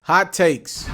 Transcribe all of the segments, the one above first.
Hot takes,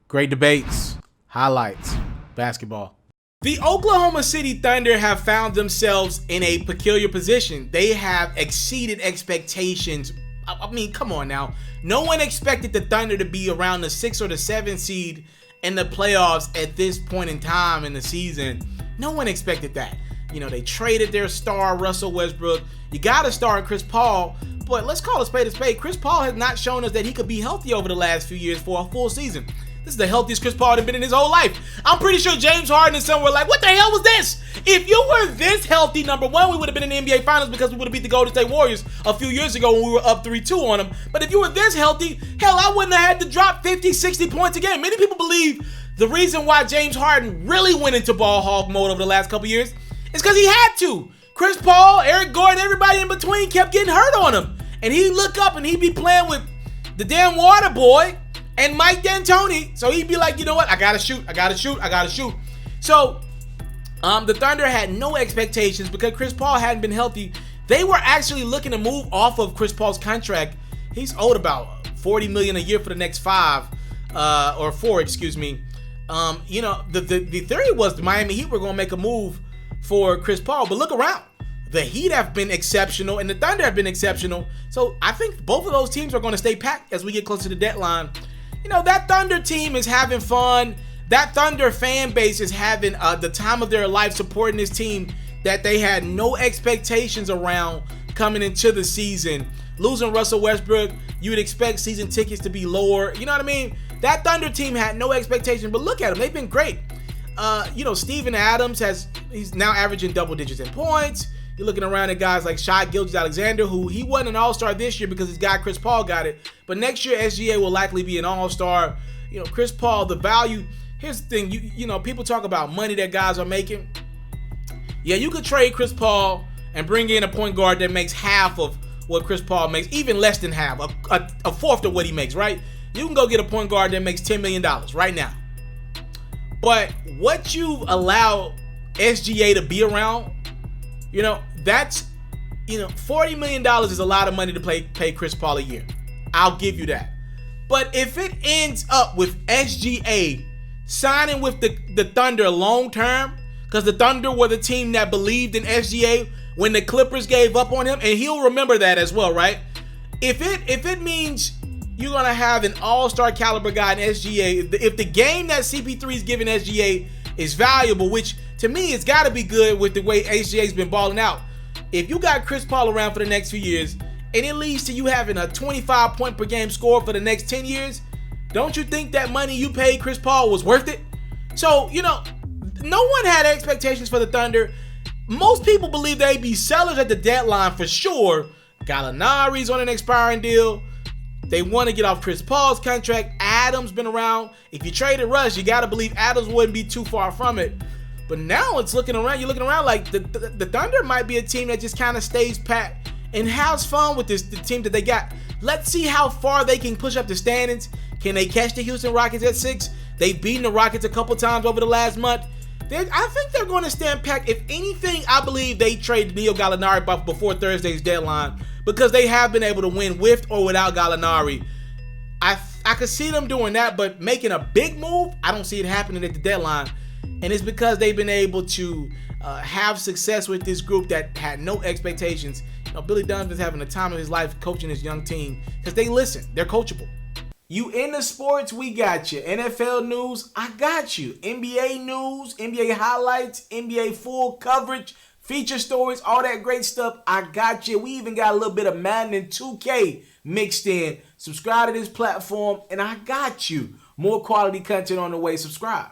great debates, highlights, basketball. The Oklahoma City Thunder have found themselves in a peculiar position. They have exceeded expectations. I mean, come on now. No one expected the Thunder to be around the 6 or the 7 seed in the playoffs at this point in time in the season. No one expected that. You know, they traded their star, Russell Westbrook. You got a star in Chris Paul, but let's call a spade a spade. Chris Paul has not shown us that he could be healthy over the last few years for a full season. This is the healthiest Chris Paul has been in his whole life. I'm pretty sure James Harden and some were like, what the hell was this? If you were this healthy, number one, we would have been in the NBA Finals because we would have beat the Golden State Warriors a few years ago when we were up 3-2 on them. But if you were this healthy, hell, I wouldn't have had to drop 50, 60 points a game. Many people believe the reason why James Harden really went into ball hog mode over the last couple years is because he had to. Chris Paul, Eric Gordon, everybody in between kept getting hurt on him. And he'd look up and he'd be playing with the damn water boy and Mike D'Antoni. So he'd be like, you know what? I gotta shoot. So the Thunder had no expectations because Chris Paul hadn't been healthy. They were actually looking to move off of Chris Paul's contract. He's owed about $40 million a year for the next 4, excuse me. You know, the theory was the Miami Heat were going to make a move for Chris Paul, but look around. The Heat have been exceptional and the Thunder have been exceptional. So I think both of those teams are going to stay packed as we get closer to the deadline. You know, that Thunder team is having fun. That Thunder fan base is having the time of their life supporting this team that they had no expectations around coming into the season. Losing Russell Westbrook, you would expect season tickets to be lower. You know what I mean? That Thunder team had no expectations, but look at them. They've been great. You know, Steven Adams he's now averaging double digits in points. You're looking around at guys like gilgeous-alexander, who he wasn't an all-star this year because his guy Chris Paul got it. But next year, SGA will likely be an all-star. You know, Chris Paul, the value. Here's the thing. You know, people talk about money that guys are making. Yeah, you could trade Chris Paul and bring in a point guard that makes half of what Chris Paul makes, even less than half, a fourth of what he makes, right? You can go get a point guard that makes $10 million right now. But what you allow SGA to be around, you know, that's, you know, $40 million is a lot of money to pay Chris Paul a year. I'll give you that. But if it ends up with SGA signing with the Thunder long term, because the Thunder were the team that believed in SGA when the Clippers gave up on him, and he'll remember that as well, right? If it means you're going to have an all-star caliber guy in SGA, if the game that CP3 is giving SGA is valuable, which to me it's got to be good with the way SGA's been balling out. If you got Chris Paul around for the next few years and it leads to you having a 25 point per game score for the next 10 years, don't you think that money you paid Chris Paul was worth it? So, you know, no one had expectations for the Thunder. Most people believe they'd be sellers at the deadline for sure. Gallinari's on an expiring deal. They want to get off Chris Paul's contract. Adams been around. If you traded Russ, you got to believe Adams wouldn't be too far from it. But now it's looking around. You're looking around like the Thunder might be a team that just kind of stays packed and has fun with the team that they got. Let's see how far they can push up the standings. Can they catch the Houston Rockets at 6? They've beaten the Rockets a couple times over the last month. I think they're going to stand packed. If anything, I believe they trade Danilo Gallinari before Thursday's deadline because they have been able to win with or without Gallinari. I could see them doing that, but making a big move, I don't see it happening at the deadline. And it's because they've been able to have success with this group that had no expectations. You know, Billy Donovan's having the time of his life coaching his young team because they listen. They're coachable. You into sports, we got you. NFL news, I got you. NBA news, NBA highlights, NBA full coverage, feature stories, all that great stuff, I got you. We even got a little bit of Madden and 2K mixed in. Subscribe to this platform, and I got you. More quality content on the way. Subscribe.